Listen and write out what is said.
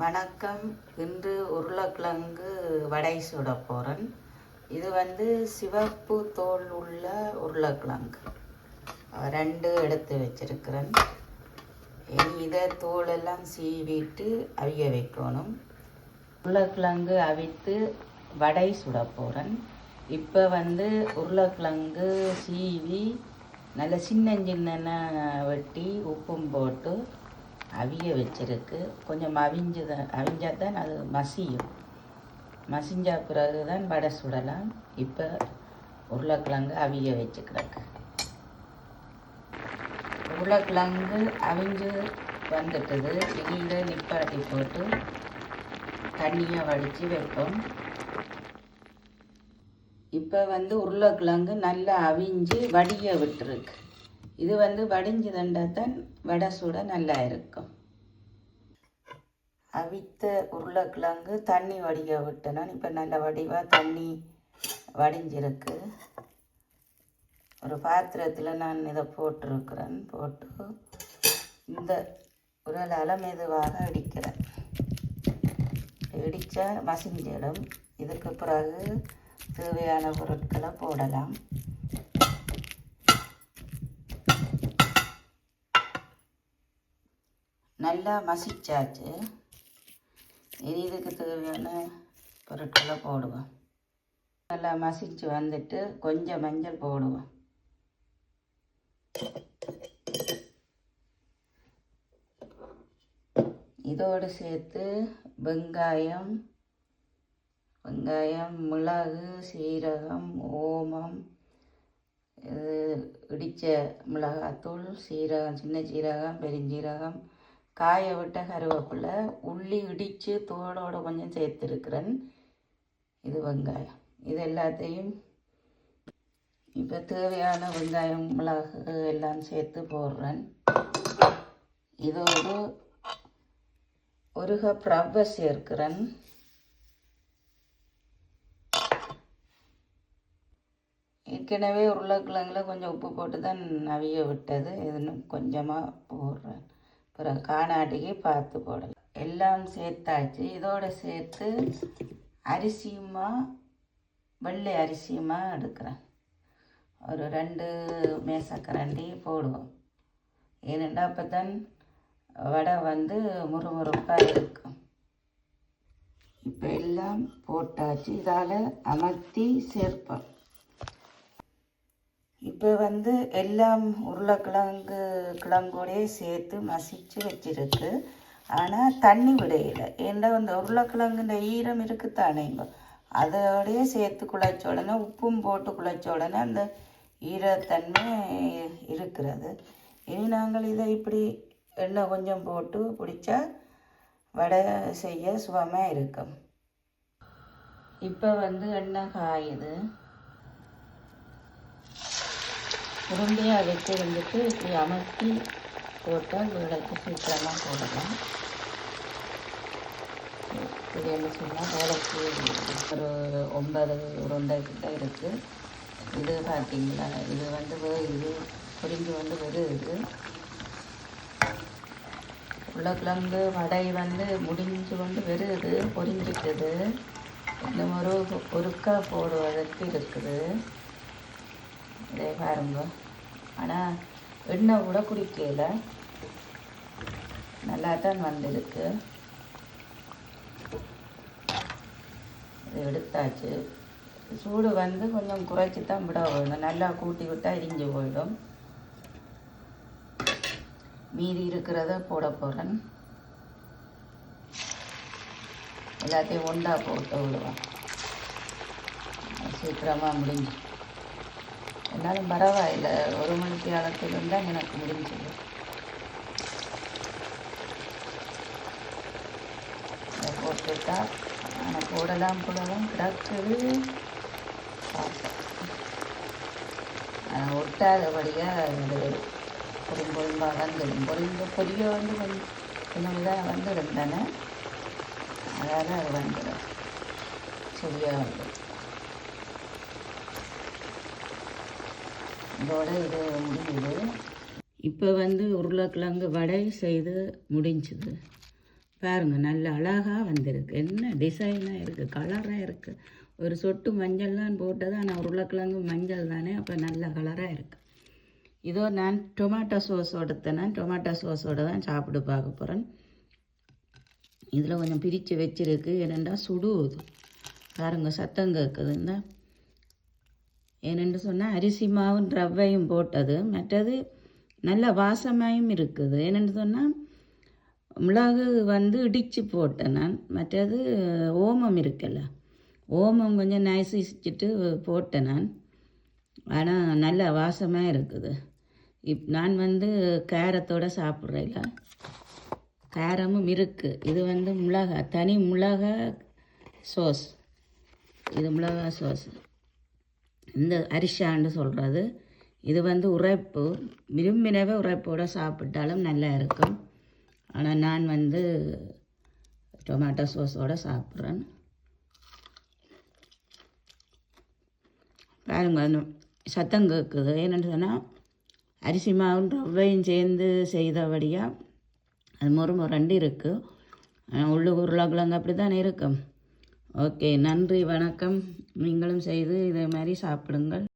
வணக்கம். இன்று உருளைக்கிழங்கு வடை சுட போகிறேன். இது சிவப்பு தோல் உள்ள உருளைக்கிழங்கு 2 எடுத்து வச்சிருக்கிறேன். இனி இதை தோலெல்லாம் சீவிட்டு அவிய வைக்கணும். உருளைக்கிழங்கு அவித்து வடை சுட போகிறேன். இப்போ உருளைக்கிழங்கு சீவி நல்ல சின்ன சின்ன வெட்டி உப்பும் போட்டு அவிய வச்சிருக்கு. கொஞ்சம் அவிஞ்சால் தான் அது மசியும். மசிஞ்ச பிறகு தான் வடை சுடலாம். இப்போ உருளைக்கிழங்கு அவிய வச்சுக்கிறக்கு. உருளைக்கிழங்கு அவிஞ்சு வந்துட்டுது. இதில் நிப்பாட்டி போட்டு தண்ணியை வடித்து வைப்போம். இப்போ உருளைக்கிழங்கு நல்லா அவிஞ்சு வடிய விட்டுருக்கு. இது வடிஞ்சு தண்டாத்தான் வடை சுட நல்லா இருக்கும். அவித்த உருளைக்கிழங்கு தண்ணி வடிய விட்டேன்னா இப்போ நல்ல வடிவாக தண்ணி வடிஞ்சிருக்கு. ஒரு பாத்திரத்தில் நான் இதை போட்டிருக்கிறேன். போட்டு இந்த உரலால் மெதுவாக இடிக்கிறேன். இடித்தா மசிஞ்சிடும். இதுக்கு பிறகு தேவையான பொருட்களை போடலாம். நல்லா மசிச்சாச்சு. இனி இதுக்கு தேவையான பொருட்களை போடுவோம். நல்லா மசிச்சு வந்துட்டு கொஞ்சம் மஞ்சள் போடுவோம். இதோடு சேர்த்து வெங்காயம், மிளகு, சீரகம், ஓமம், இடித்த மிளகாத்தூள், சீரகம், சின்ன சீரகம், பெருஞ்சீரகம், காய விட்ட கருவேப்பிலை, உள்ளி இடித்து தோலோடு கொஞ்சம் சேர்த்துருக்கிறேன். இது வெங்காயம். இது எல்லாத்தையும் இப்போ தேவையான வெங்காயம், மிளகு எல்லாம் சேர்த்து போடுறேன். இதோடு 1 கப் ரவை சேர்க்கிறேன். ஏற்கனவே உருளைக்கிழங்குல கொஞ்சம் உப்பு போட்டு தான் அவிய விட்டது. இன்னும் கொஞ்சமாக போடுறேன். அப்புறம் காணாட்டிக்கு பார்த்து போடலாம். எல்லாம் சேர்த்தாச்சு. இதோடு சேர்த்து அரிசியுமா வெள்ளை அரிசியுமா எடுக்கிறேன். ஒரு 2 மேசக்கரண்டி போடுவோம். ஏனெண்டா அப்போ தான் வடை முறுமுறுப்பாக இருக்கும். இப்போ எல்லாம் போட்டாச்சு. இதால் அமர்த்தி சேர்ப்போம். இப்போ எல்லாம் கிழங்கோடையே சேர்த்து மசிச்சு வச்சிருக்கு. ஆனால் தண்ணி விடையில. ஏன்னா உருளைக்கிழங்குன்ற ஈரம் இருக்குத்தானேங்க, அதோடையே சேர்த்து குழைச்ச உடனே உப்பும் போட்டு குழைச்ச உடனே அந்த ஈரத்தன்மை இருக்கிறது. இனி நாங்கள் இதை இப்படி எண்ணெய் கொஞ்சம் போட்டு பிடிச்சா வடை செய்ய சுகமாக இருக்கும். இப்போ எண்ணெய் காயுது. உருண்டையாக வச்சு இப்படி அமர்த்தி போட்டால் வேலைக்கு சீக்கிரமாக போடலாம். இது என்ன சொன்னால் வேலைக்கு ஒரு 9 உருண்டை கிட்ட இருக்குது. இது பார்த்தீங்களா, இது இது பொரிஞ்சு வருது. உருளைக்கிழங்கு வடை முடிஞ்சு வருது, பொரிஞ்சிட்டுது. இன்னும் ஒருக்கா போடுவதற்கு இருக்குது. இதே பாருங்க. ஆனால் எண்ணெய் கூட குடிக்கல, நல்லா தான் வந்திருக்கு. இது எடுத்தாச்சு. சூடு கொஞ்சம் குறைச்சி தான் விட வேணும். நல்லா கூட்டி விட்டால் எரிஞ்சு போயிடும். மீதி இருக்கிறத போட போகிறேன். எல்லாத்தையும் ஒன்றா போட்டு விடுவேன். சீக்கிரமாக முடிஞ்சு. என்னாலும் பரவாயில்லை, 1 மணிக்கு காலத்தில் இருந்தால் எனக்கு முடிஞ்சது. அதை போட்டுட்டா ஆனால் போடலாம் கிடக்குது. ஒட்டாதபடியாக பொரும்பாக பொரிய கொஞ்சம் இதாக வந்துருந்தானே, அதால் அது வந்துடும் சரியாக வந்துடும். இதோட இது முடியுது. இப்போ உருளைக்கிழங்கு வடை செய்து முடிஞ்சுது. பாருங்க நல்ல அழகாக வந்திருக்கு. என்ன டிசைனாக இருக்குது, கலராக இருக்குது. ஒரு சொட்டு மஞ்சள்லாம் போட்டது, ஆனால் உருளைக்கிழங்கு மஞ்சள் தானே, அப்போ நல்ல கலராக இருக்குது. இதோ நான் டொமேட்டோ சோஸோடு எடுத்தேன். டொமேட்டோ சோஸோடு தான் சாப்பிட்டு பார்க்க போகிறேன். இதில் கொஞ்சம் பிரித்து வச்சிருக்கு, ஏனெண்டா சுடுவது பாருங்க, சத்தம் கேட்குதுன்னா. ஏனென்று சொன்னால் அரிசி மாவும் ரவையும் போட்டது, மற்றது நல்ல வாசமாயும் இருக்குது. ஏனென்று சொன்னால் மிளகு இடித்து போட்டேன் நான். மற்றது ஓமம் இருக்குல்ல, ஓமம் கொஞ்சம் நைசிச்சுட்டு போட்டேன் நான். ஆனால் நல்ல வாசமாக இருக்குது. நான் காரத்தோடு சாப்பிட்றேல, காரமும் இருக்குது. இது மிளகா, தனி மிளகா சோஸ். இது மிளகா சோஸ், இந்த அரிசான்னு சொல்கிறது. இது உரைப்பு, விரும்பினவே உரைப்போடு சாப்பிட்டாலும் நல்லா இருக்கும். ஆனால் நான் டொமேட்டோ சோஸோடு சாப்பிட்றேன். பாருங்க சத்தம் கேட்குது. ஏன்னு சொன்னால் அரிசி மாவும் ரவையும் சேர்ந்து செய்தபடியாக அது முறுமுரண்டு இருக்குது. உருளைக்கிழங்கு அப்படி தானே இருக்கும். ஓகே, நன்றி, வணக்கம். நீங்களும் செய்து இதே மாதிரி சாப்பிடுங்கள்.